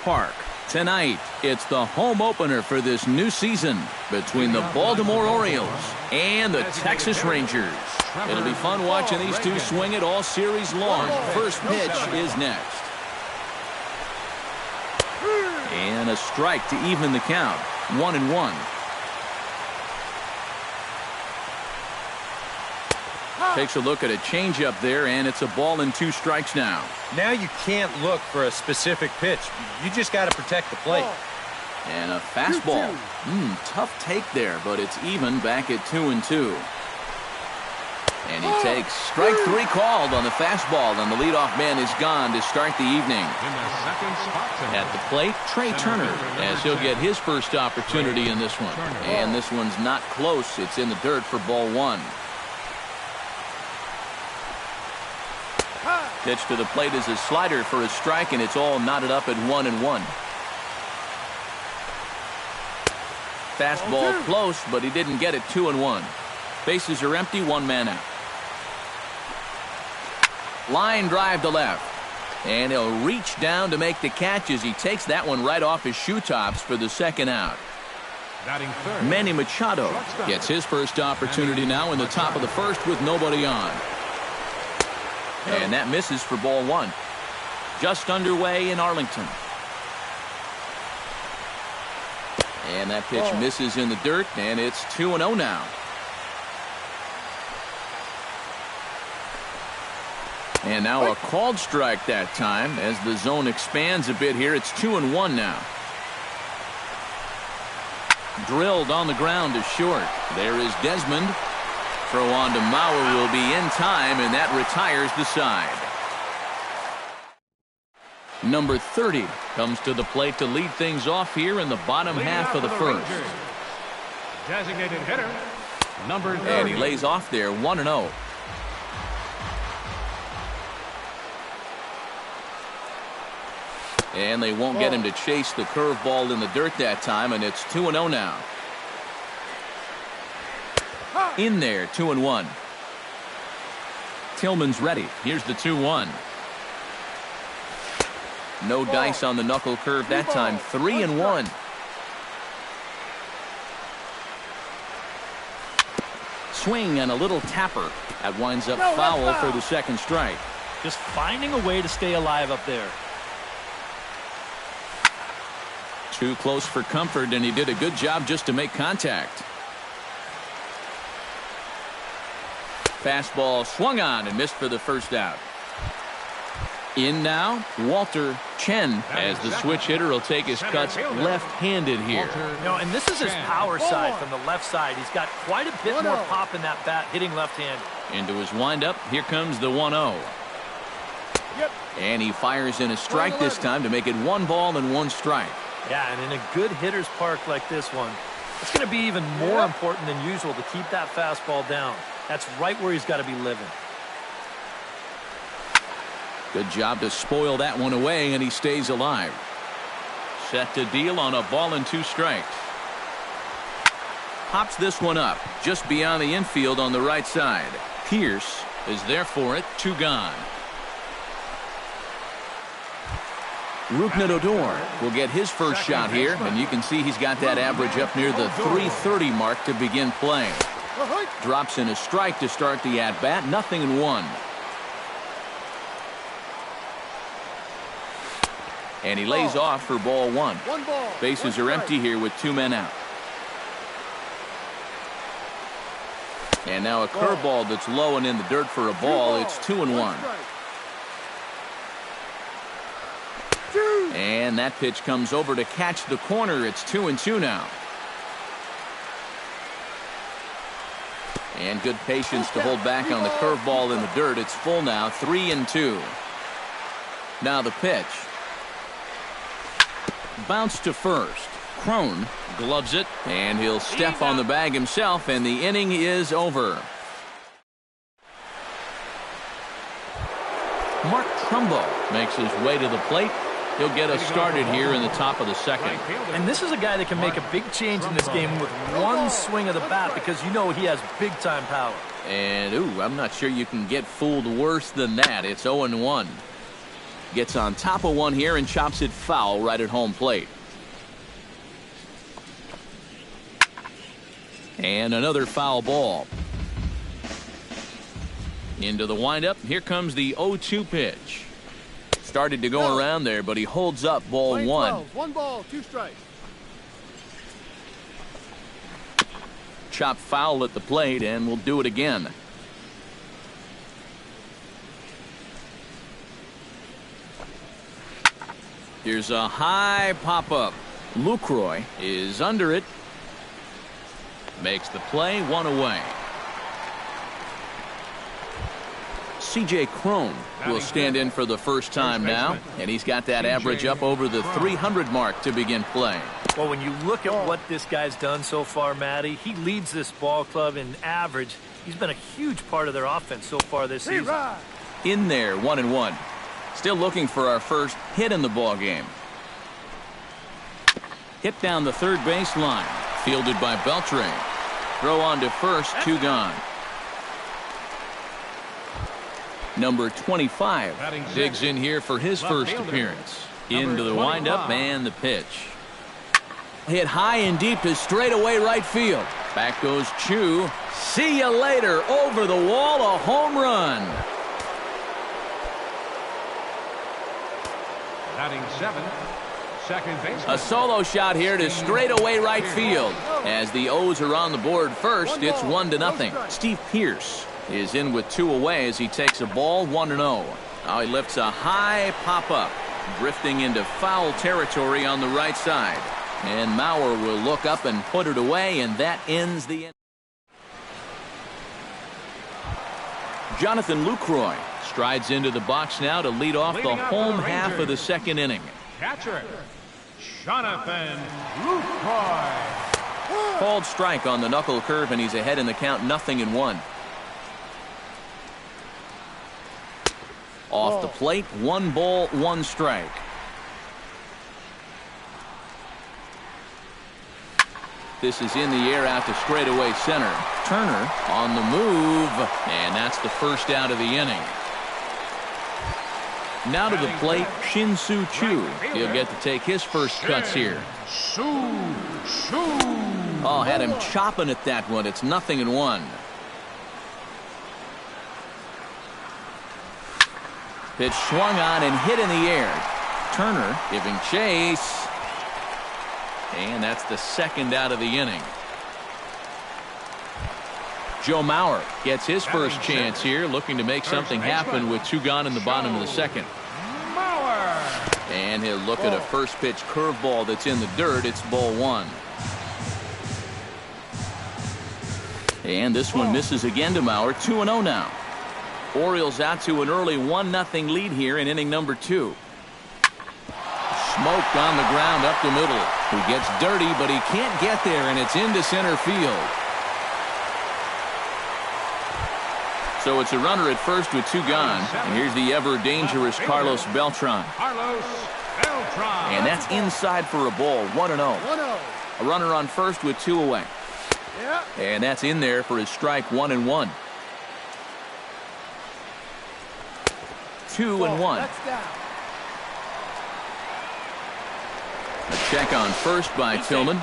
Park. Tonight, it's the home opener for this new season between the Baltimore Orioles and the Texas Rangers. It'll be fun watching these two swing it all series long. First pitch is next. And a strike to even the count. 1-1. Takes a look at a changeup there, and it's a ball and 2 strikes now. Now you can't look for a specific pitch. You just got to protect the plate. And a fastball. Tough take there, but it's even back at 2-2. And he takes strike 3 called on the fastball, and the leadoff man is gone to start the evening. At the plate, Trey Turner, as he'll get his first opportunity in this one. And this one's not close. It's in the dirt for ball 1. Pitch to the plate is a slider for a strike, and it's all knotted up at 1-1. Fastball close, but he didn't get it. 2-1. Bases are empty, 1 man out. Line drive to left. And he'll reach down to make the catch as he takes that one right off his shoe tops for the second out. Manny Machado gets his first opportunity now in the top of the first with nobody on. And that misses for ball 1. Just underway in Arlington. And that pitch misses in the dirt, and it's 2-0 now. And now a called strike that time as the zone expands a bit here. It's 2-1 now. Drilled on the ground to short. There is Desmond. Throw on to Mauer will be in time, and that retires the side. Number 30 comes to the plate to lead things off here in the bottom half of the first. Designated hitter, number 30. And he lays off there, 1-0. And they won't get him to chase the curveball in the dirt that time, and it's 2-0 now. In there, 2-1. Tillman's ready. Here's the 2-1. No dice on the knuckle curve that time. 3-1. Swing and a little tapper. That winds up foul for the second strike. Just finding a way to stay alive up there. Too close for comfort, and he did a good job just to make contact. Fastball swung on and missed for the first out. In now, Walter Chen, as the switch hitter will take his cuts left-handed here. And this is his power side from the left side. He's got quite a bit more pop in that bat hitting left-handed. Into his windup, here comes the 1-0. And he fires in a strike this time to make it 1 ball and 1 strike. Yeah, and in a good hitter's park like this one, it's going to be even more important than usual to keep that fastball down. That's right where he's got to be living. Good job to spoil that one away, and he stays alive. Set to deal on a ball and 2 strikes. Pops this one up just beyond the infield on the right side. Pierce is there for it. 2 gone. Rougned Odor will get his first shot here, and you can see he's got that average up near the 330 mark to begin playing. Drops in a strike to start the at-bat. 0-1. And he lays off for ball 1. Bases are empty here with 2 men out. And now a curveball that's low and in the dirt for a ball. It's 2-1. And that pitch comes over to catch the corner. It's 2-2 now. And good patience to hold back on the curveball in the dirt. It's full now. 3-2. Now the pitch. Bounce to first. Crone gloves it, and he'll step on the bag himself, and the inning is over. Mark Trumbo makes his way to the plate. He'll get us started here in the top of the second. And this is a guy that can make a big change in this game with one swing of the bat, because you know he has big-time power. And, I'm not sure you can get fooled worse than that. It's 0-1. gets on top of one here and chops it foul right at home plate. And another foul ball. Into the windup. Here comes the 0-2 pitch. Started to go around there, but he holds up ball one. 1 ball, 2 strikes. Chop foul at the plate, and we'll do it again. Here's a high pop-up. Lucroy is under it. Makes the play, 1 away. C.J. Cron will stand in for the first time now, and he's got that average up over the 300 mark to begin play. Well, when you look at what this guy's done so far, Matty, he leads this ball club in average. He's been a huge part of their offense so far this season. In there, 1-1. Still looking for our first hit in the ball game. Hit down the third base line. Fielded by Beltran. Throw on to first, 2 gone. Number 25 digs in here for his first appearance. Into the windup and the pitch. Hit high and deep to straightaway right field. Back goes Chu. See you later. Over the wall, a home run. Batting 7, second baseman. A solo shot here to straightaway right field. As the O's are on the board first, it's 1-0. Steve Pearce is in with 2 away as he takes a ball, 1-0. Now he lifts a high pop-up, drifting into foul territory on the right side. And Mauer will look up and put it away, and that ends the inning. Jonathan Lucroy strides into the box now to lead off the home half of the second inning. Catcher, Jonathan Lucroy. Called strike on the knuckle curve, and he's ahead in the count, 0-1. Off the plate, 1 ball, 1 strike. This is in the air out to straightaway center. Turner on the move, and that's the first out of the inning. Now to the plate, Shin-Soo Choo. He'll get to take his first cuts here. Oh, had him chopping at that one. It's 0-1. Pitch swung on and hit in the air. Turner giving chase. And that's the second out of the inning. Joe Mauer gets his first chance here, looking to make something happen with 2 gone in the bottom of the second. And he'll look at a first pitch curveball that's in the dirt. It's ball 1. And this one misses again to Mauer. 2-0 now. Orioles out to an early 1-0 lead here in inning number 2. Smoked on the ground up the middle. He gets dirty, but he can't get there, and it's into center field. So it's a runner at first with 2 gone. And here's the ever-dangerous Carlos Beltran. And that's inside for a ball, 1-0. A runner on first with 2 away. And that's in there for his strike, 1-1. 2-1. A check on first by Tillman.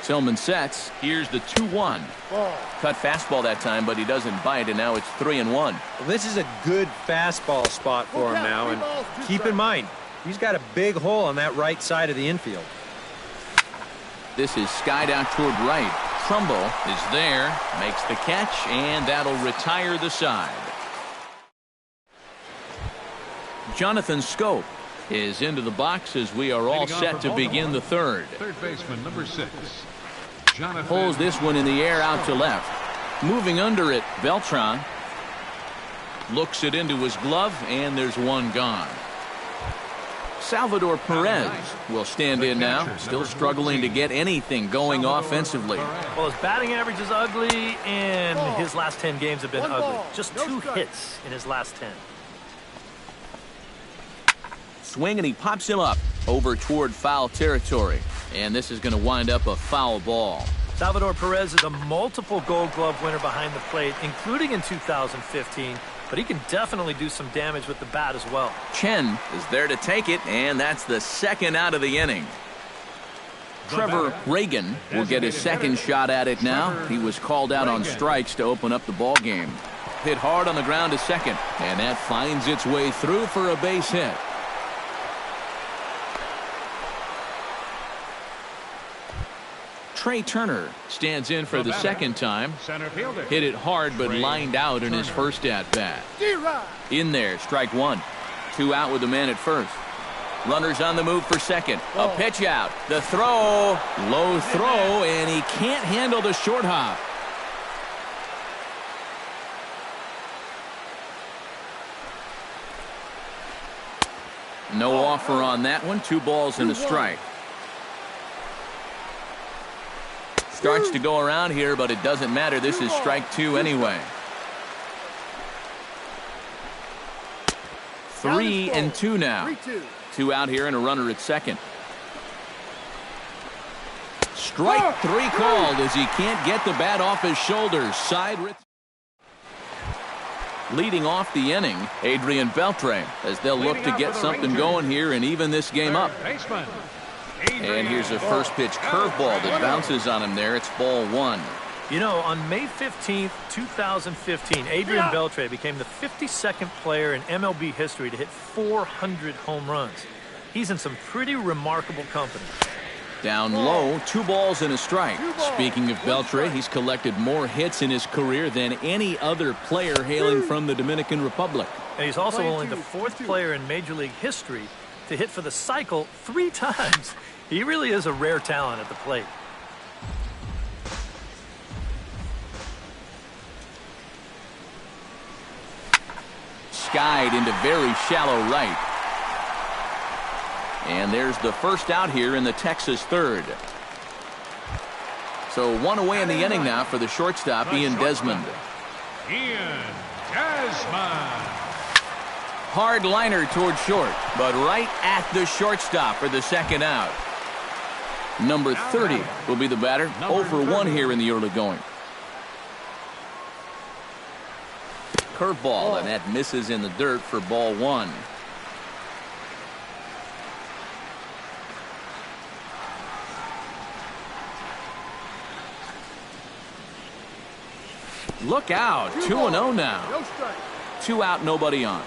Tillman sets. Here's the 2-1. Cut fastball that time, but he doesn't bite, and now it's 3-1. Well, this is a good fastball spot for him now, and keep in mind, he's got a big hole on that right side of the infield. This is skied out toward right. Trumbo is there, makes the catch, and that'll retire the side. Jonathan Scope is into the box as we are all set to begin the third. Third baseman, number 6. Jonathan. Pulls this one in the air out to left. Moving under it, Beltran. Looks it into his glove, and there's 1 gone. Salvador Perez will stand in now, still struggling to get anything going offensively. Well, his batting average is ugly, and his last 10 games have been ugly. Just 2 hits in his last 10. Swing, and he pops him up over toward foul territory. And this is going to wind up a foul ball. Salvador Perez is a multiple Gold Glove winner behind the plate, including in 2015. but he can definitely do some damage with the bat as well. Chen is there to take it, and that's the second out of the inning. Trevor Reagan will get his second shot at it now. He was called out on strikes to open up the ball game. Hit hard on the ground to second, and that finds its way through for a base hit. Trey Turner stands in for the second time. Center fielder. Hit it hard but lined out in his first at-bat. In there, strike one. 2 out with the man at first. Runners on the move for second. A pitch out. The throw. Low throw, and he can't handle the short hop. No offer on that one. 2 balls and a strike. Starts to go around here, but it doesn't matter. This is strike 2 anyway. 3-2 now. 2 out here and a runner at second. Strike 3 called as he can't get the bat off his shoulders. Leading off the inning, Adrian Beltre, as they'll look to get something going here and even this game up. And here's a first pitch curveball that bounces on him there. It's ball 1. You know, on May 15th, 2015, Adrian Beltre became the 52nd player in MLB history to hit 400 home runs. He's in some pretty remarkable company. Down low, 2 balls and a strike. Speaking of Beltre, he's collected more hits in his career than any other player hailing from the Dominican Republic. And he's also only the 4th player in Major League history to hit for the cycle 3 times. He really is a rare talent at the plate. Skied into very shallow right. And there's the first out here in the Texas third. So 1 away in the inning now for the shortstop, Ian Desmond. Ian Desmond. Hard liner toward short, but right at the shortstop for the second out. Number 30 will be the batter. 0 for 1 here in the early going. Curveball, and that misses in the dirt for ball 1. Look out, 2-0 now. 2 out, nobody on.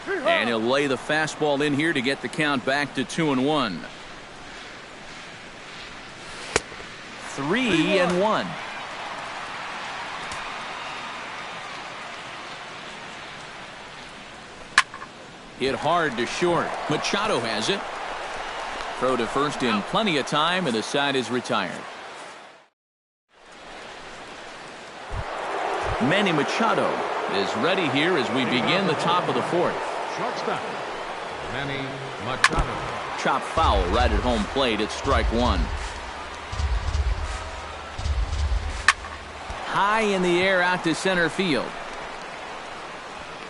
And he'll lay the fastball in here to get the count back to 2-1. 3-1. Hit hard to short. Machado has it. Throw to first in plenty of time, and the side is retired. Manny Machado is ready here as we begin the top of the 4th. Shortstop, Manny Machado. Chop foul right at home plate. It's strike 1. High in the air out to center field.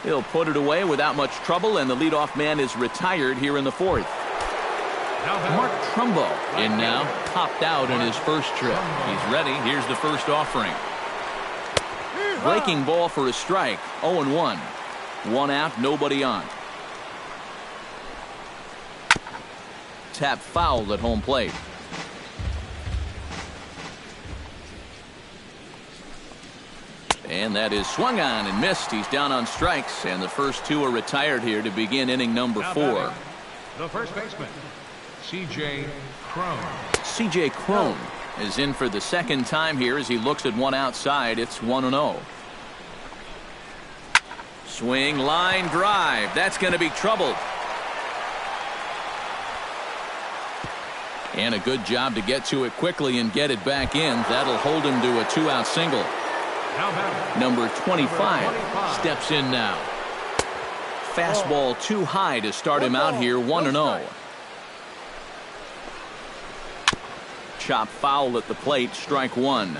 He'll put it away without much trouble, and the leadoff man is retired here in the 4th. Mark Trumbo in now, topped out in his first trip. He's ready. Here's the first offering. Breaking ball for a strike. 0-1. 1 out, nobody on. Tap foul at home plate. And that is swung on and missed. He's down on strikes, and the first 2 are retired here to begin inning number 4. The first baseman, C.J. Cron. C.J. Cron is in for the second time here as he looks at one outside. It's 1-0. Swing, line drive. That's going to be trouble. And a good job to get to it quickly and get it back in. That'll hold him to a 2-out single. Number 25 steps in now. Fastball too high to start him out here. 1-0. Chop foul at the plate. Strike 1.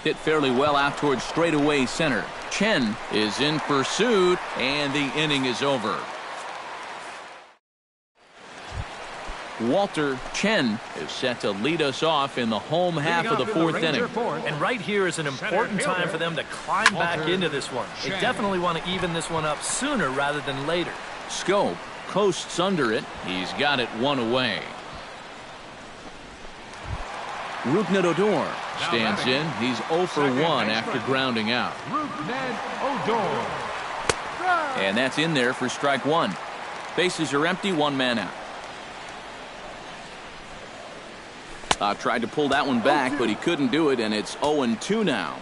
Hit fairly well out towards straightaway center. Chen is in pursuit, and the inning is over. Walter Chen is set to lead us off in the home half of the fourth inning. And right here is an important time for them to climb back into this one. They definitely want to even this one up sooner rather than later. Scope coasts under it. He's got it one away. Rougned Odor stands in. He's 0 for 1 after grounding out. And that's in there for strike one. Bases are empty, one man out. Tried to pull that one back, but he couldn't do it, and it's 0-2 now.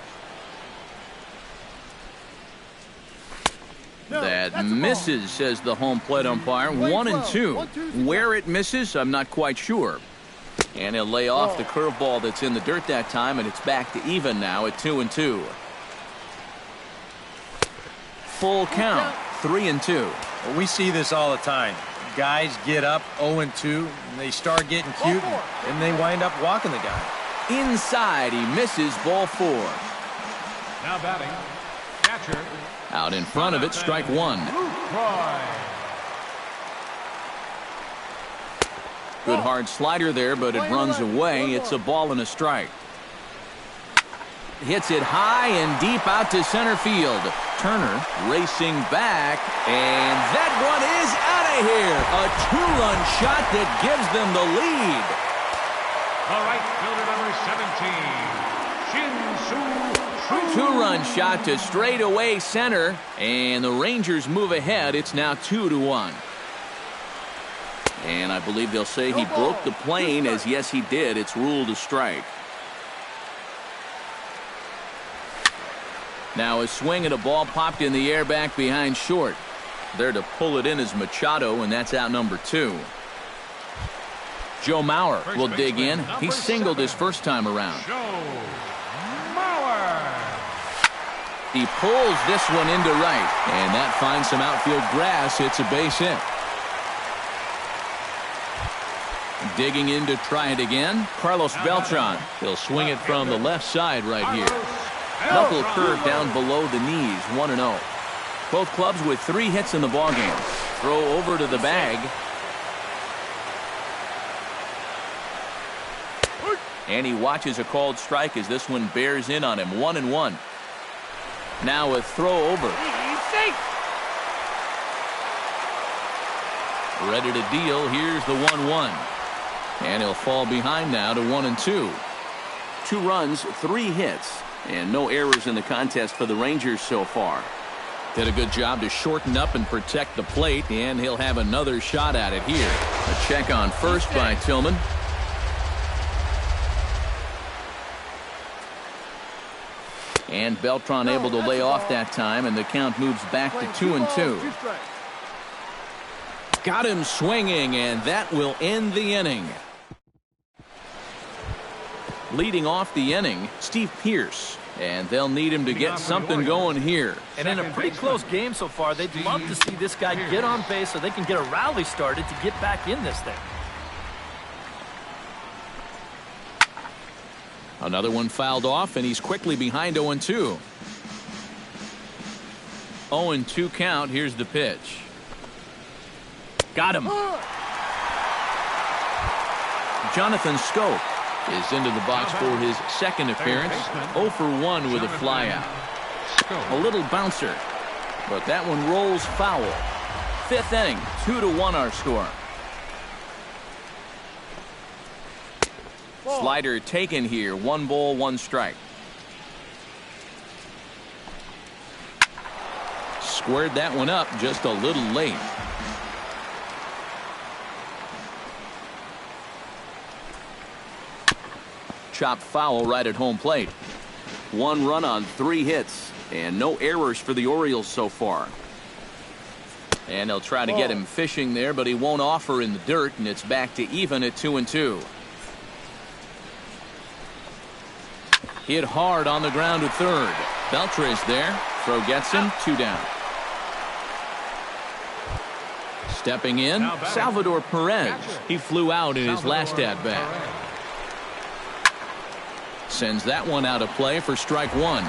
That misses, says the home plate umpire. 1-2. Where it misses, I'm not quite sure. And he'll lay off the curveball that's in the dirt that time, and it's back to even now at 2-2. Full count, 3-2. Well, we see this all the time. Guys get up 0-2, and they start getting cute, and they wind up walking the guy. Inside, he misses, ball 4. Now batting, catcher. Out in front of it, strike one. Good hard slider there, but it runs away. It's a ball and a strike. Hits it high and deep out to center field. Turner racing back, and that one is out of here. A two-run shot that gives them the lead. The right fielder, number 17, Shin-Soo Choo. Two-run shot to straightaway center, and the Rangers move ahead. It's now 2-1. And I believe they'll say he broke the plane, as yes, he did. It's ruled a strike. Now a swing and a ball popped in the air back behind short. There to pull it in is Machado, and that's out number 2. Joe Mauer will dig in. He singled his first time around. Joe Mauer. He pulls this one into right, and that finds some outfield grass. It's a base hit. Digging in to try it again, Carlos Beltran. He'll swing it from the left side right here. Knuckle curve down below the knees, 1-0. Both clubs with 3 hits in the ballgame. Throw over to the bag. And he watches a called strike as this one bears in on him, 1-1. Now a throw over. Ready to deal. Here's the 1-1. And he'll fall behind now to 1-2. 2 runs, 3 hits. And no errors in the contest for the Rangers so far. Did a good job to shorten up and protect the plate, and he'll have another shot at it here. A check on first by Tillman. And Beltran able to lay off that time, and the count moves back to 2-2. Got him swinging, and that will end the inning. Leading off the inning, Steve Pearce, and they'll need him to get something going here. And in a pretty close game so far, they'd love to see this guy get on base so they can get a rally started to get back in this thing. Another one fouled off, and he's quickly behind 0-2. 0-2 count. Here's the pitch. Got him. Jonathan Scope is into the box for his second appearance. 0 for 1 with a flyout. A little bouncer, but that one rolls foul. 5th inning, 2-1 our score. Slider taken here. 1 ball, 1 strike. Squared that one up just a little late. Chopped foul right at home plate. 1 run on 3 hits, and no errors for the Orioles so far. And they'll try to get him fishing there, but he won't offer in the dirt, and it's back to even at 2-2. Hit hard on the ground to third. Beltre's there. Throw gets him. 2 down. Stepping in, Salvador Perez. He flew out in his last at-bat. Sends that one out of play for strike 1.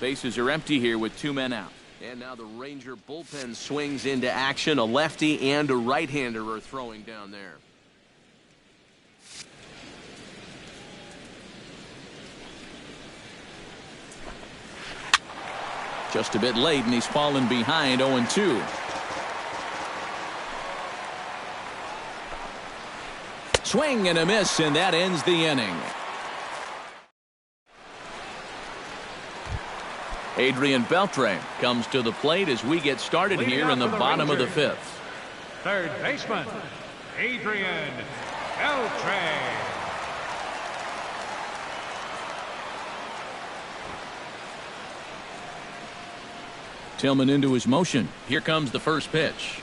Bases are empty here with 2 men out. And now the Ranger bullpen swings into action. A lefty and a right-hander are throwing down there. Just a bit late, and he's fallen behind 0-2. Swing and a miss, and that ends the inning. Adrian Beltre comes to the plate as we get started here in the bottom of the 5th. Third baseman, Adrian Beltre. Tillman into his motion. Here comes the first pitch.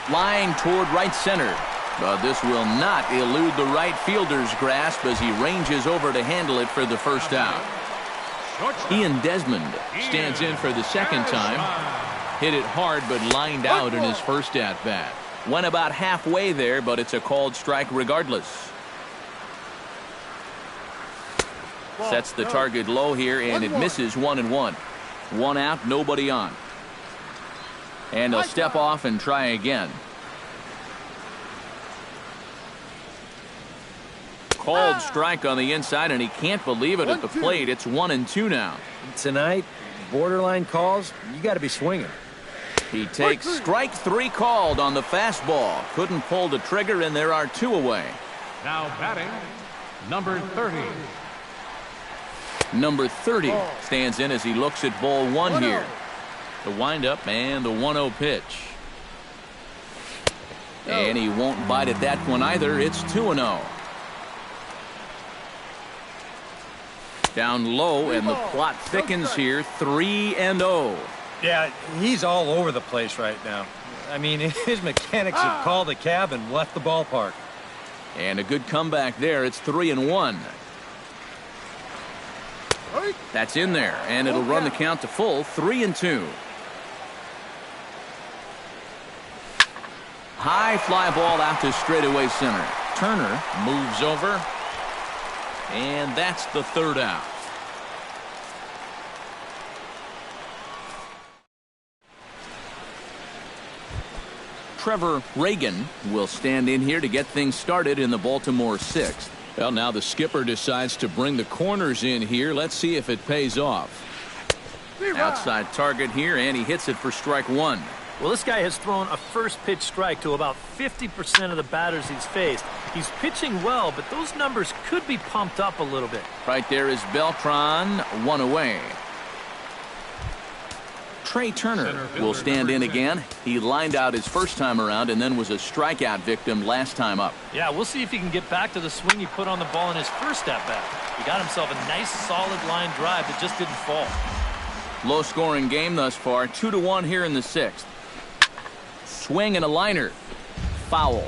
Flying toward right center. But this will not elude the right fielder's grasp as he ranges over to handle it for the first out. Ian Desmond stands in for the second time. Hit it hard but lined out in his first at-bat. Went about halfway there, but it's a called strike regardless. Sets the target low here, and it misses 1-1. 1 out, nobody on. And he'll step off and try again. Called strike on the inside, and he can't believe it at the plate. It's 1-2 now. Tonight, borderline calls, you got to be swinging. He takes strike 3 called on the fastball. Couldn't pull the trigger, and there are 2 away. Now batting, number 30. Number 30 stands in as he looks at ball 1 here. The windup and the 1-0 pitch. And he won't bite at that one either. It's 2-0. Down low, and the plot thickens here. 3-0. Yeah, he's all over the place right now. I mean, his mechanics have called a cab and left the ballpark. And a good comeback there. It's 3-1. That's in there, and it'll run the count to full. 3-2. High fly ball out to straightaway center. Turner moves over. And that's the 3rd out. Trevor Reagan will stand in here to get things started in the Baltimore 6th. Well, now the skipper decides to bring the corners in here. Let's see if it pays off. Outside target here, and he hits it for strike 1. Well, this guy has thrown a first pitch strike to about 50% of the batters he's faced. He's pitching well, but those numbers could be pumped up a little bit. Right there is Beltran, 1 away. Trey Turner will stand in again. He lined out his first time around and then was a strikeout victim last time up. Yeah, we'll see if he can get back to the swing he put on the ball in his first at-bat. He got himself a nice solid line drive that just didn't fall. Low scoring game thus far. 2-1 here in the 6th. Swing and a liner. Foul.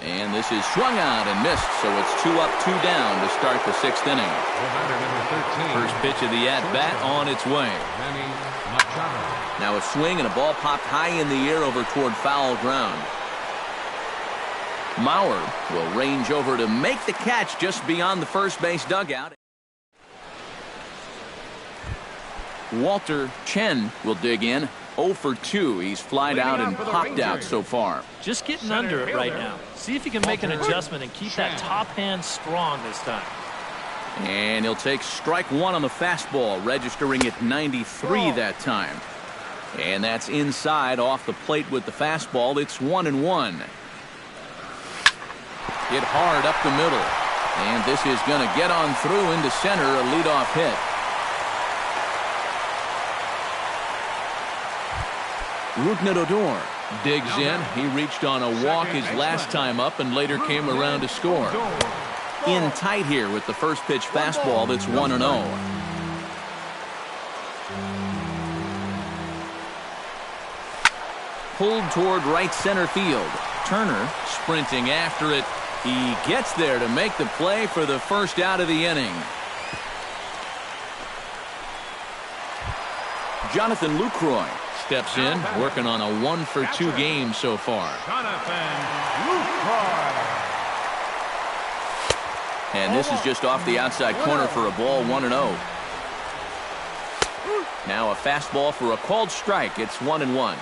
And this is swung out and missed, so it's 2 up, 2 down to start the 6th inning. First pitch of the at-bat on its way. Now a swing and a ball popped high in the air over toward foul ground. Mauer will range over to make the catch just beyond the first base dugout. Walter Chen will dig in. 0 for 2. He's flied out and popped out so far. Just getting under it right now. See if he can make an adjustment and keep that top hand strong this time. And he'll take strike 1 on the fastball, registering at 93 that time. And that's inside off the plate with the fastball. It's 1-1. Hit hard up the middle. And this is going to get on through into center, a leadoff hit. Rougned Odor digs in. He reached on a walk his last time up and later came around to score. In tight here with the first pitch fastball. That's 1-0. Pulled toward right center field. Turner sprinting after it. He gets there to make the play for the first out of the inning. Jonathan Lucroy steps in, working on a 1 for 2 game so far. Jonathan Lucroy. And this is just off the outside corner for a ball, 1-0. Now a fastball for a called strike. It's 1-1.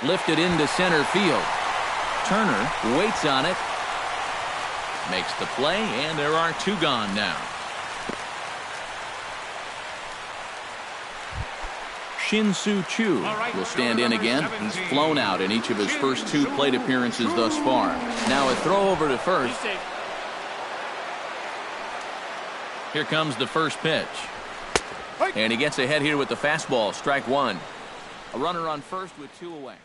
Lifted into center field. Turner waits on it. Makes the play, and there are two gone now. Shin-Soo Choo will stand in again. He's flown out in each of his first two plate appearances thus far. Now a throw over to first. Here comes the first pitch. And he gets ahead here with the fastball. Strike one. A runner on first with two away.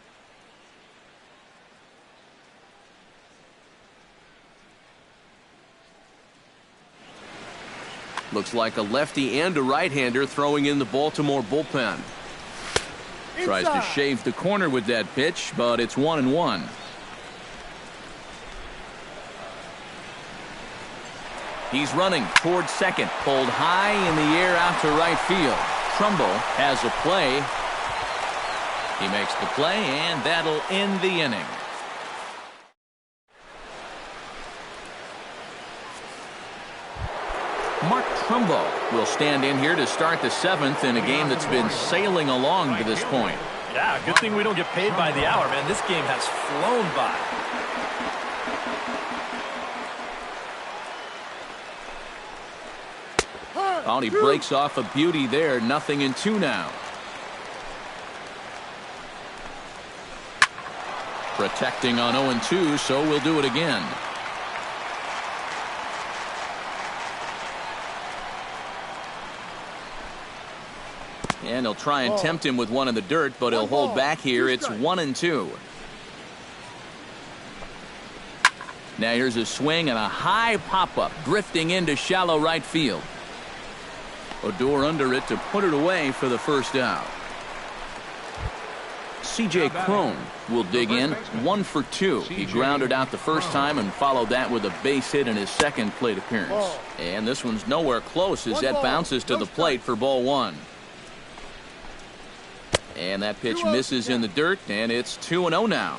Looks like a lefty and a right-hander throwing in the Baltimore bullpen. Tries to shave the corner with that pitch, but it's 1-1. He's running towards second. Pulled high in the air out to right field. Trumbo has a play. He makes the play, and that'll end the inning. Mark Trumbo will stand in here to start the seventh in a game that's been sailing along to this point. Yeah, good thing we don't get paid by the hour, man. This game has flown by. Oh, he breaks off a beauty there. 0-2 now. Protecting on 0-2, so we'll do it again. And he'll try and tempt him with one in the dirt, but he'll hold back here. It's 1-2. Now here's a swing and a high pop-up, drifting into shallow right field. Odor under it to put it away for the first out. C.J. Cron will dig in, 1 for 2. He grounded out the first time and followed that with a base hit in his second plate appearance. And this one's nowhere close as that bounces to the plate for ball one. And that pitch misses in the dirt, and it's 2-0 now.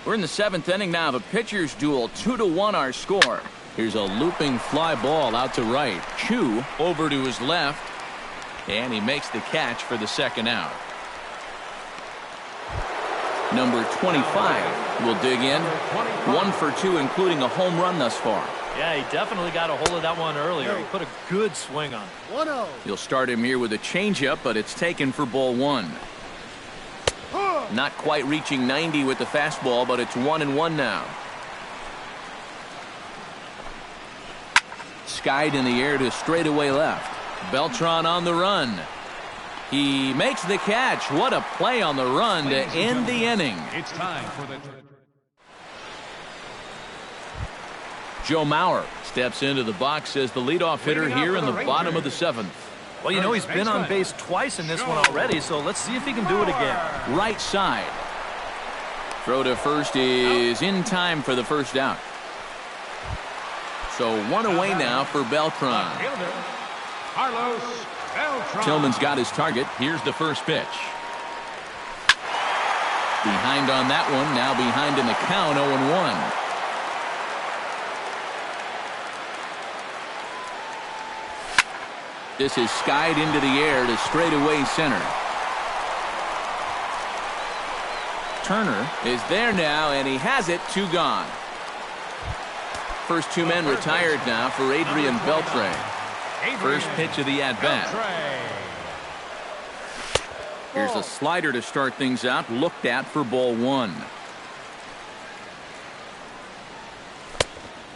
We're in the seventh inning now of a pitcher's duel. 2-1 our score. Here's a looping fly ball out to right. Choo over to his left, and he makes the catch for the second out. Number 25 will dig in. 1 for 2, including a home run thus far. Yeah, he definitely got a hold of that one earlier. He put a good swing on it. 1-0. You'll start him here with a changeup, but it's taken for ball one. Not quite reaching 90 with the fastball, but it's 1-1 now. Skied in the air to straightaway left. Beltran on the run. He makes the catch. What a play on the run to end the inning. It's time for the... Joe Mauer steps into the box as the leadoff hitter here in the bottom of the seventh. Well, you know, he's been on base twice in this one already, so let's see if he can do it again. Right side. Throw to first is in time for the first out. So one away now for Beltran. Carlos Beltran. Tillman's got his target. Here's the first pitch. Behind on that one. Now behind in the count, 0-1. This is skied into the air to straightaway center. Turner is there now, and he has it. 2 gone. First 2 men retired now for Adrian Beltre. First pitch of the at-bat. Here's a slider to start things out, looked at for ball one.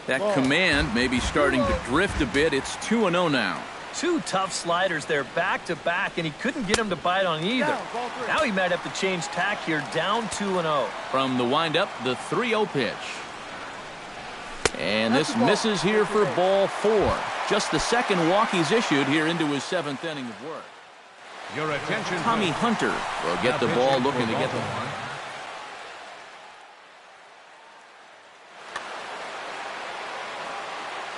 That command may be starting to drift a bit. It's 2-0 now. 2 tough sliders there back-to-back, and he couldn't get him to bite on either. Now he might have to change tack here, down 2-0. From the windup, the 3-0 pitch. And this misses here for ball 4. Just the second walk he's issued here into his 7th inning of work. Your attention. Tommy Hunter will get the ball, looking to get the...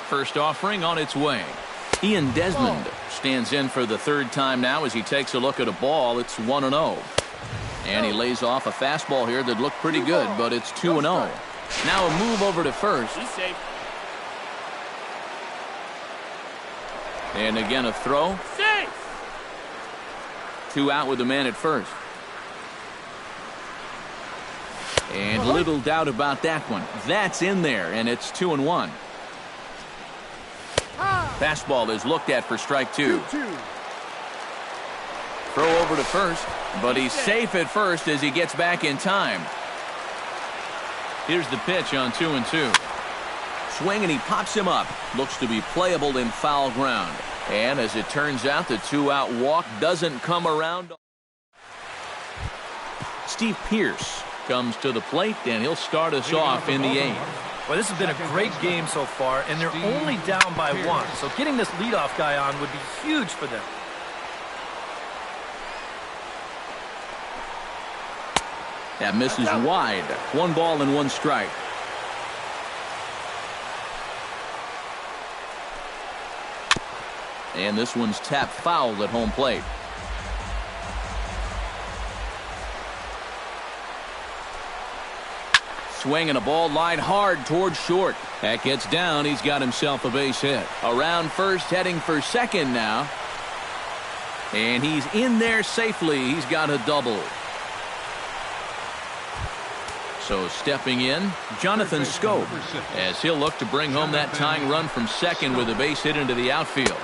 First offering on its way. Ian Desmond stands in for the 3rd time now as he takes a look at a ball. It's 1-0. And he lays off a fastball here that looked pretty good, but it's 2-0. Now a move over to first. And again a throw. Safe. 2 out with the man at first. And little doubt about that one. That's in there, and it's 2-1. Fastball is looked at for strike 2. Throw over to first, but he's safe at first as he gets back in time. Here's the pitch on 2-2. Swing, and he pops him up. Looks to be playable in foul ground. And as it turns out, the 2-out walk doesn't come around. Steve Pearce comes to the plate, and he'll start us off in the 8th. Well, this has been a great game so far, and they're only down by 1. So getting this leadoff guy on would be huge for them. That misses wide. 1 ball and 1 strike. And this one's tapped foul at home plate. Swing and a ball line hard towards short. That gets down. He's got himself a base hit. Around first, heading for second now. And he's in there safely. He's got a double. So stepping in, Jonathan Scope, as he'll look to bring home that tying run from second with a base hit into the outfield.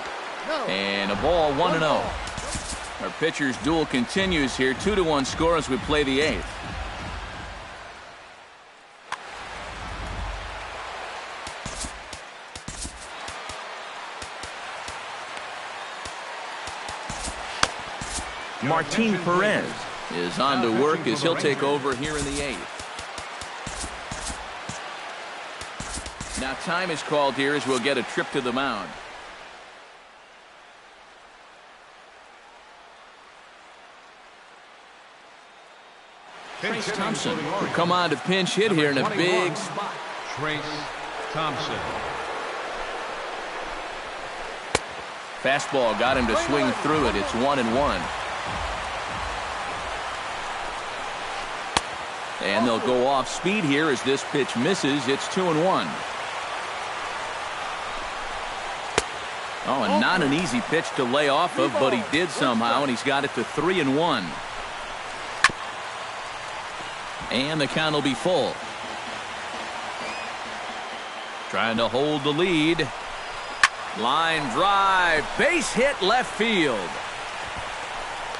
And a ball, 1-0. Our pitcher's duel continues here. 2-1 score as we play the 8th. Martin Perez is on to work as he'll take over here in the 8th. Now time is called here as we'll get a trip to the mound. Trace Thompson will come on to pinch hit here in a big spot. Trace Thompson. Fastball got him to swing through it. It's 1-1. And they'll go off speed here as this pitch misses. It's 2-1. Oh, and not an easy pitch to lay off of, but he did somehow, and he's got it to 3-1. And the count will be full. Trying to hold the lead. Line drive. Base hit left field.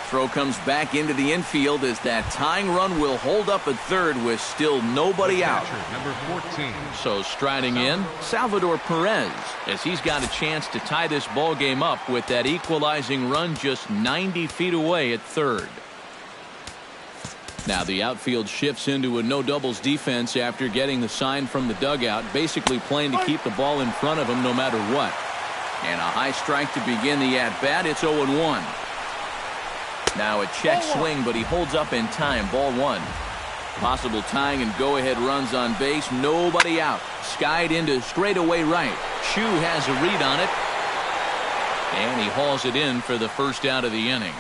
Throw comes back into the infield as that tying run will hold up at third with still nobody out. Number 14. So striding in, Salvador Perez, as he's got a chance to tie this ball game up with that equalizing run just 90 feet away at third. Now the outfield shifts into a no doubles defense after getting the sign from the dugout, basically playing to keep the ball in front of him no matter what. And a high strike to begin the at-bat. It's 0-1. Now a check swing, but he holds up in time. Ball 1. Possible tying and go-ahead runs on base. Nobody out. Skied into straightaway right. Chu has a read on it. And he hauls it in for the first out of the inning.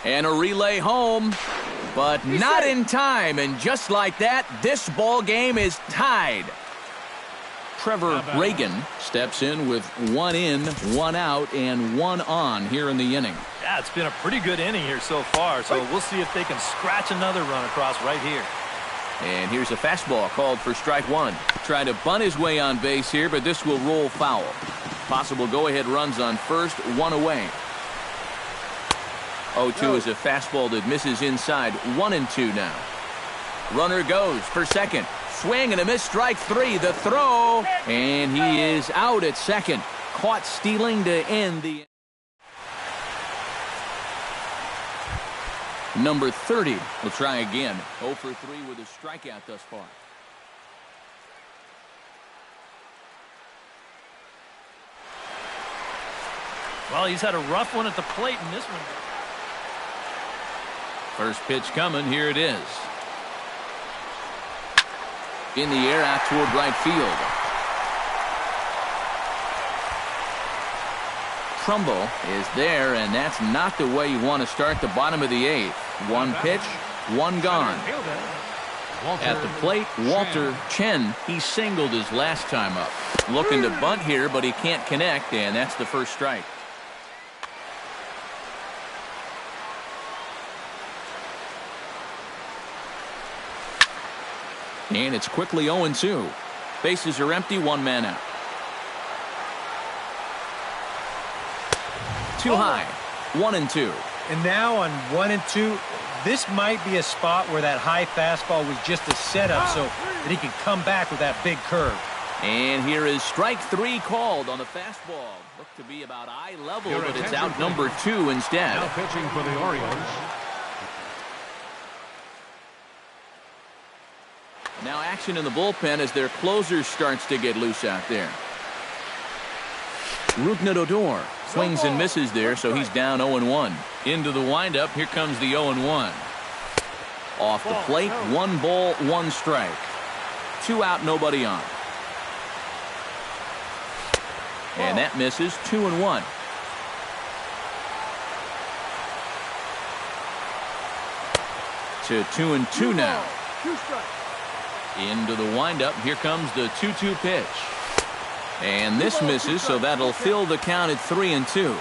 And a relay home, but not in time. And just like that, this ball game is tied. Trevor Reagan steps in with 1 in, 1 out, and 1 on here in the inning. Yeah, it's been a pretty good inning here so far, so we'll see if they can scratch another run across right here. And here's a fastball called for strike 1. Trying to bunt his way on base here, but this will roll foul. Possible go-ahead runs on first, 1 away. 0-2 is a fastball that misses inside. 1-2 now. Runner goes for second. Swing and a miss, strike 3. The throw, and he is out at second. Caught stealing to end the. Number 30 will try again. 0 for 3 with a strikeout thus far. Well, he's had a rough one at the plate in this one. First pitch coming. Here it is. In the air out toward right field. Trumbo is there, and that's not the way you want to start the bottom of the 8th. 1 pitch, 1 gone. At the plate, Walter Chen. He singled his last time up. Looking to bunt here, but he can't connect, and that's the first strike. And it's quickly 0-2. Bases are empty, one man out. Too high, 1-2. And now on 1-2, this might be a spot where that high fastball was just a setup so that he can come back with that big curve. And here is strike 3 called on the fastball. Looked to be about eye level, but it's out number 2 instead. Now pitching for the Orioles. Now action in the bullpen as their closer starts to get loose out there. Rougned Odor swings and misses there, so he's down 0-1. Into the windup, here comes the 0-1. Off the plate, 1 ball, 1 strike. 2 out, nobody on. And that misses, 2-1. To 2-2 now. Into the windup, here comes the 2-2 pitch. And this misses, so that'll fill the count at 3-2.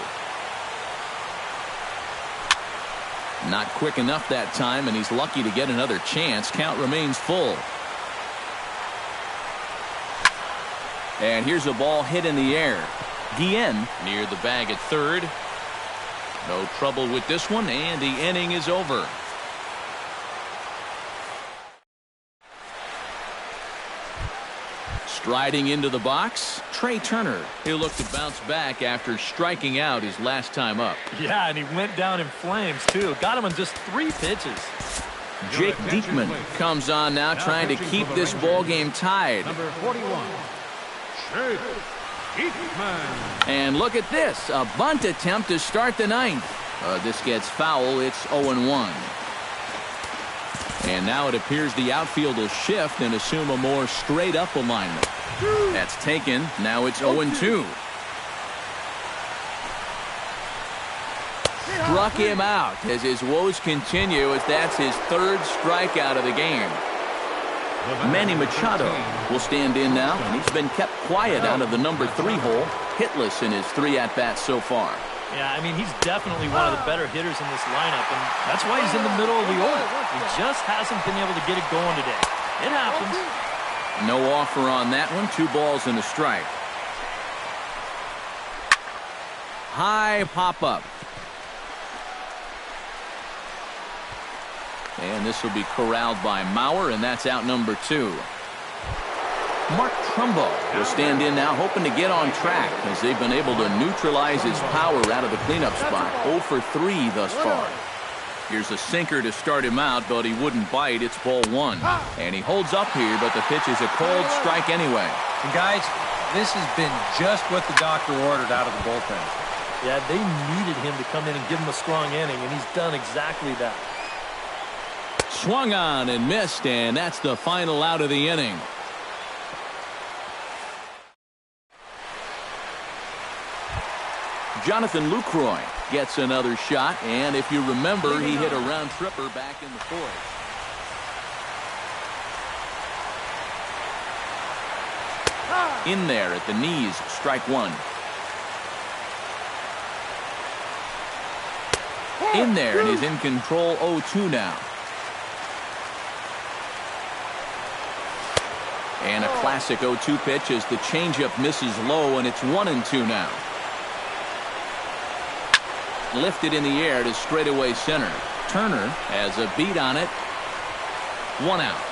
Not quick enough that time, and he's lucky to get another chance. Count remains full. And here's a ball hit in the air. Guillen near the bag at third. No trouble with this one, and the inning is over. Striding into the box, Trey Turner. He'll look to bounce back after striking out his last time up. Yeah, and he went down in flames, too. Got him on just 3 pitches. Jake Diekman comes on now, trying to keep this ball game tied. Number 41, Jake Diekman. And look at this, a bunt attempt to start the 9th. This gets foul, it's 0-1. And now it appears the outfield will shift and assume a more straight-up alignment. That's taken. Now it's 0-2. Struck him out as his woes continue, as that's his 3rd strikeout of the game. Manny Machado will stand in now, and he's been kept quiet out of the number 3 hole, hitless in his 3 at-bats so far. Yeah, I mean, he's definitely one of the better hitters in this lineup, and that's why he's in the middle of the order. He just hasn't been able to get it going today. It happens. No offer on that one. 2 balls and a strike. High pop-up. And this will be corralled by Mauer, and that's out number 2. Mark Trumbo will stand in now, hoping to get on track as they've been able to neutralize his power out of the cleanup spot. 0 for 3 thus far. Here's a sinker to start him out, but he wouldn't bite. It's ball 1. And he holds up here, but the pitch is a cold strike anyway. And guys, this has been just what the doctor ordered out of the bullpen. Yeah, they needed him to come in and give him a strong inning, and he's done exactly that. Swung on and missed, and that's the final out of the inning. Jonathan Lucroy gets another shot, and if you remember, he hit a round tripper back in the 4th. In there at the knees, strike 1. In there, and he's in control, 0-2 now. And a classic 0-2 pitch as the changeup misses low, and it's 1-2 now. Lifted in the air to straightaway center. Turner has a beat on it. 1 out.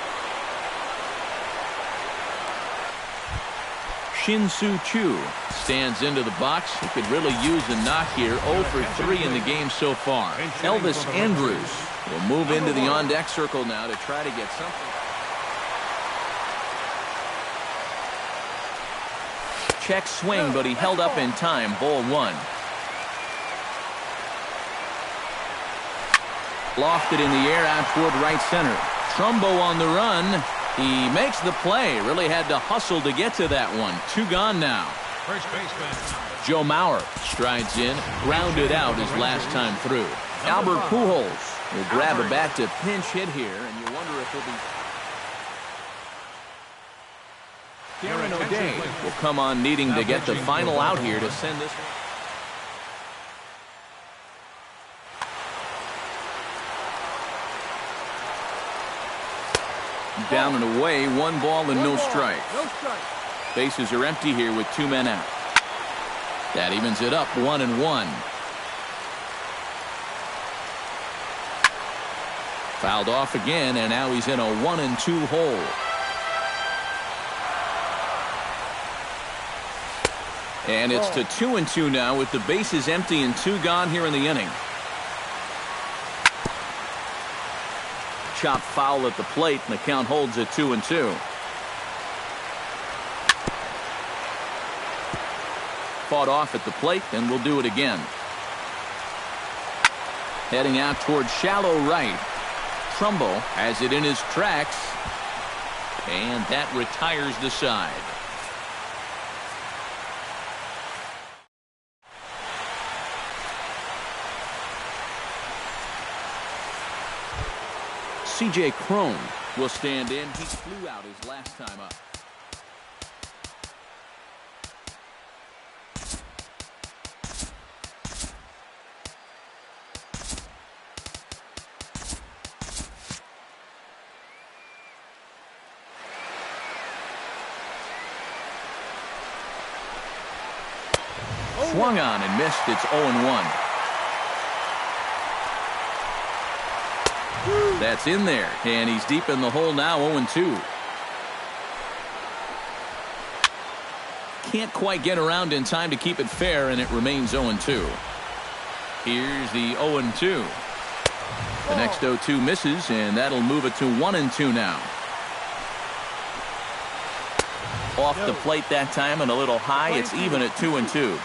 Shin-Soo Choo stands into the box. He could really use a knock here. 0 for 3 in the game so far. Elvis Andrus will move into the on-deck circle now to try to get something. Check swing, but he held up in time. Ball 1. Lofted in the air out toward right center. Trumbo on the run. He makes the play. Really had to hustle to get to that one. 2 gone now. First baseman Joe Mauer strides in. Grounded out his last time through. Albert Pujols will grab a bat to pinch hit here, and you wonder if he'll be... Darren O'Day will come on needing to get the final out here to send this one. Down and away, 1 ball and no strike. Bases are empty here with 2 men out. That evens it up 1-1. Fouled off again, and now he's in a 1-2 hole. And it's to 2-2 now with the bases empty and 2 gone here in the inning. Chop foul at the plate, and the count holds at 2-2. Fought off at the plate, and we'll do it again. Heading out towards shallow right. Trumbo has it in his tracks, and that retires the side. C.J. Cron will stand in. He flew out his last time up. Swung on and missed. It's 0-1. That's in there, and he's deep in the hole now, 0-2. Can't quite get around in time to keep it fair, and it remains 0-2. Here's the 0-2. The next 0-2 misses, and that'll move it to 1-2 now. Off the plate that time and a little high. It's even at 2-2.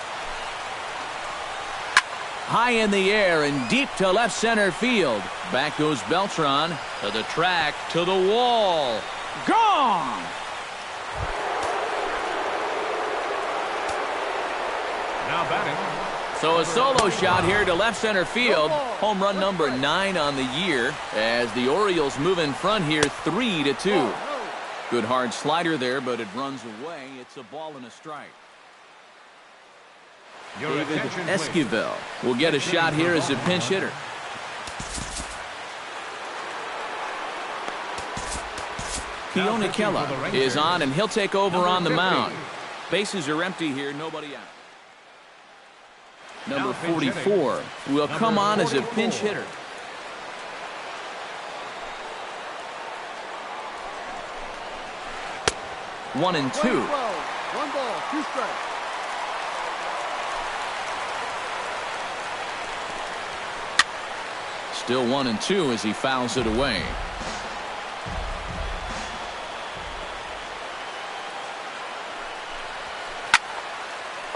High in the air and deep to left center field. Back goes Beltran to the track, to the wall. Gone! Now batting. So a solo shot here to left center field. Home run number 9 on the year as the Orioles move in front here 3-2. Good hard slider there, but it runs away. It's a ball and a strike. David Esquivel will get a shot here as a pinch hitter. Keone Kela is on, and he'll take over on the mound. Bases are empty here, nobody out. Number 44 will come on as a pinch hitter. One and two. 1 ball, 2 strikes. Still 1-2 as he fouls it away.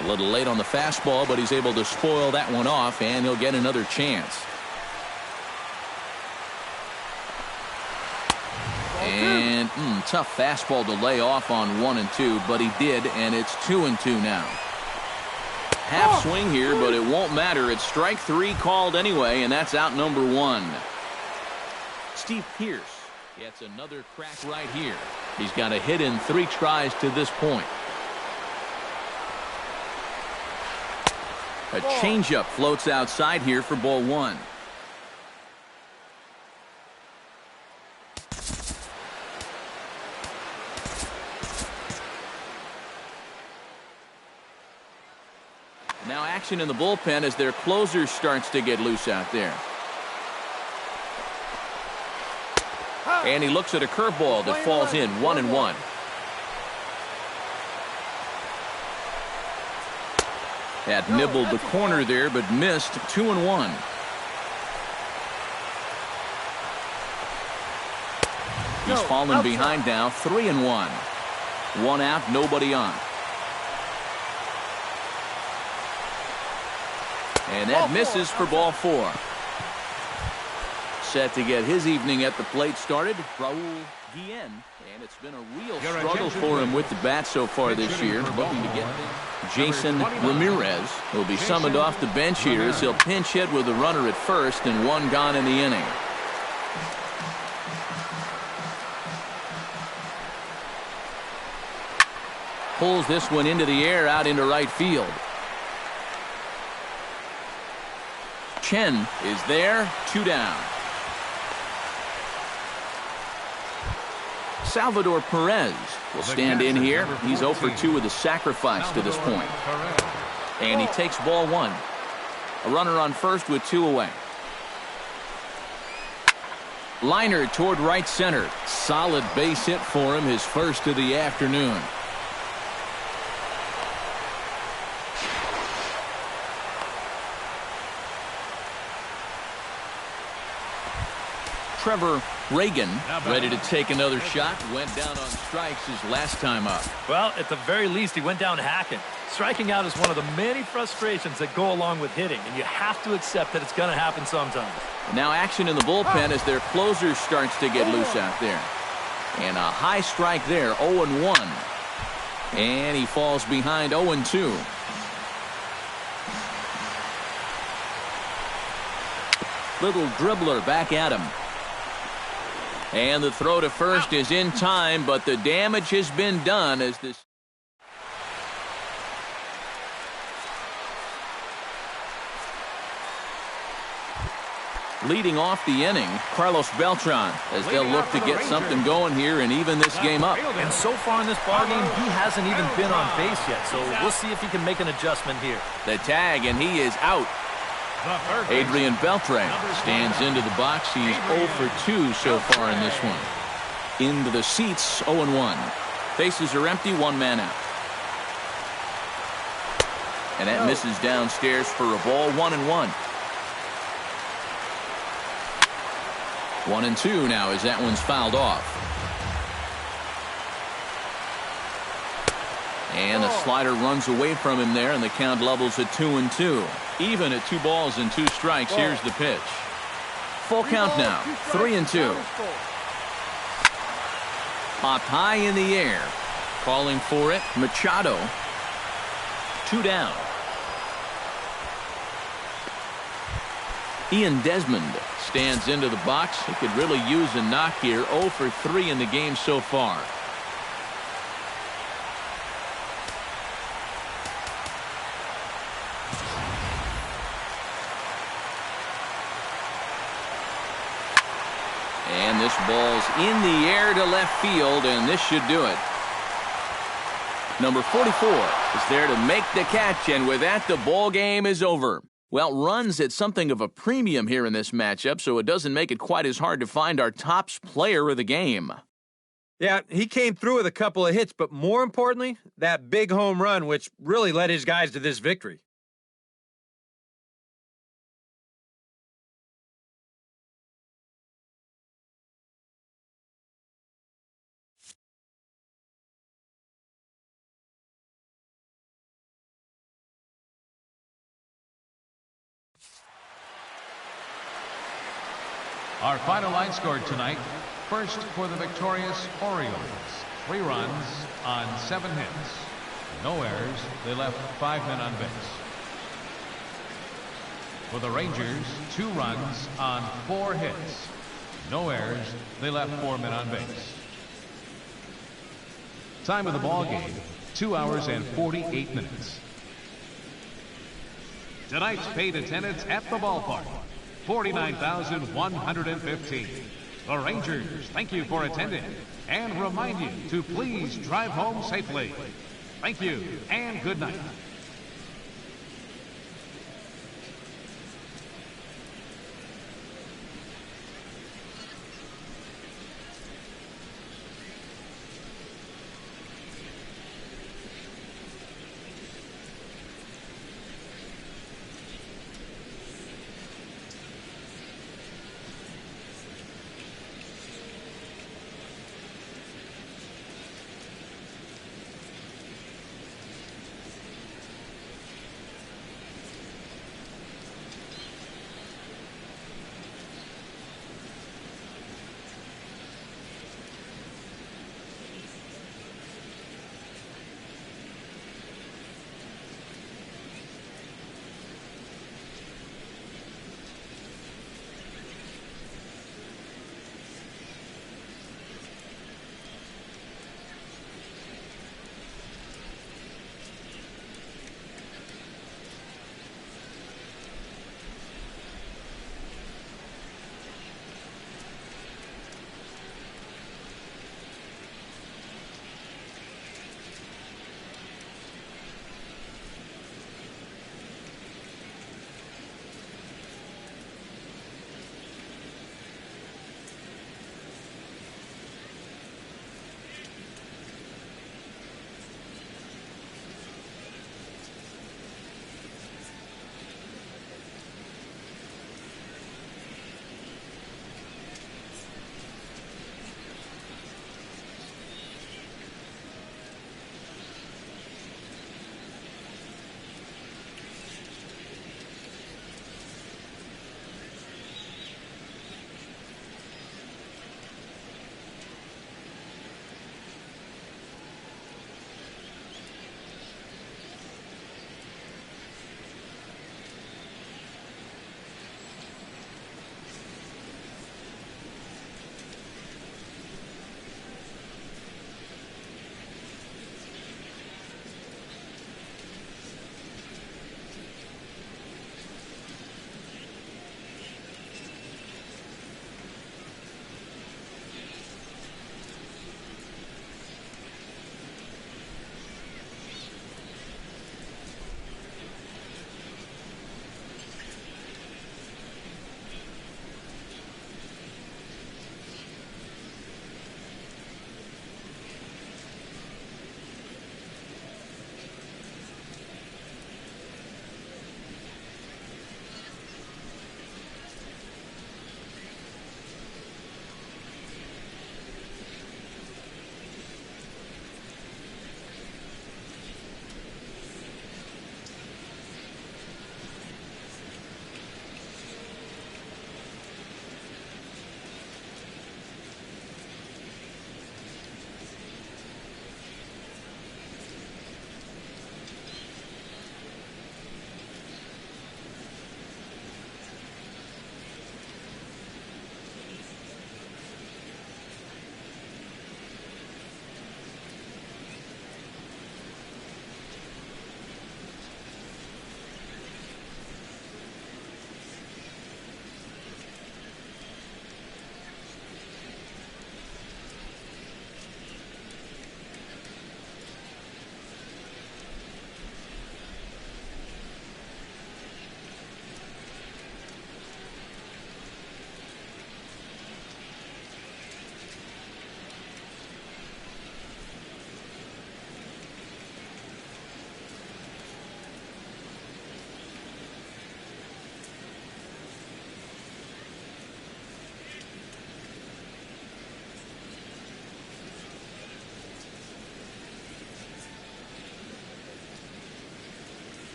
A little late on the fastball, but he's able to spoil that one off, and he'll get another chance. And tough fastball to lay off on 1-2, but he did, and it's 2-2 now. Half swing here, but it won't matter. It's strike 3 called anyway, and that's out number 1. Steve Pearce gets another crack right here. He's got a hit in 3 tries to this point. A changeup floats outside here for ball 1. Now action in the bullpen as their closer starts to get loose out there. And he looks at a curveball that falls in 1-1. Had nibbled the corner there, but missed 2-1. He's fallen behind now, 3-1. 1 out, nobody on. And that misses for ball 4. Set to get his evening at the plate started, Raul Guillen. And it's been a real struggle for him with the bat so far this year. Looking to get Jason Ramirez will be summoned off the bench here as he'll pinch hit with a runner at first and 1 gone in the inning. Pulls this one into the air out into right field. Chen is there, 2 down. Salvador Perez will stand in here. He's 0 for 2 with a sacrifice to this point. And he takes ball 1. A runner on first with 2 away. Liner toward right center. Solid base hit for him, his first of the afternoon. Trevor Reagan ready to take another shot. Went down on strikes his last time up. Well, at the very least, he went down hacking. Striking out is one of the many frustrations that go along with hitting, and you have to accept that it's going to happen sometimes. Now action in the bullpen as their closer starts to get loose out there. And a high strike there, 0-1. And he falls behind 0-2. Little dribbler back at him. And the throw to first is in time, but the damage has been done as this. Leading off the inning, Carlos Beltran, as they'll look to get something going here and even this game up. And so far in this ballgame, he hasn't even been on base yet, so we'll see if he can make an adjustment here. The tag, and he is out. Adrian Beltre stands into the box. He's 0 for 2 so far in this one. Into the seats, 0-1. Bases are empty, 1 man out. And that misses downstairs for a ball, 1-1. 1-2 now as that one's fouled off. And the slider runs away from him there, and the count levels at 2-2. Even at 2 balls and 2 strikes. Here's the pitch. Full count now, 3-2. Popped high in the air. Calling for it, Machado. 2 down. Ian Desmond stands into the box. He could really use a knock here. 0 for 3 in the game so far. And this ball's in the air to left field, and this should do it. Number 44 is there to make the catch, and with that, the ball game is over. Well, runs at something of a premium here in this matchup, so it doesn't make it quite as hard to find our tops player of the game. Yeah, he came through with a couple of hits, but more importantly, that big home run, which really led his guys to this victory. Our final line scored tonight. First for the victorious Orioles. 3 runs on 7 hits. No errors. They left 5 men on base. For the Rangers, 2 runs on 4 hits. No errors. They left 4 men on base. Time of the ball game, 2 hours and 48 minutes. Tonight's paid attendance at the ballpark, 49,115. The Rangers thank you for attending and remind you to please drive home safely. Thank you and good night.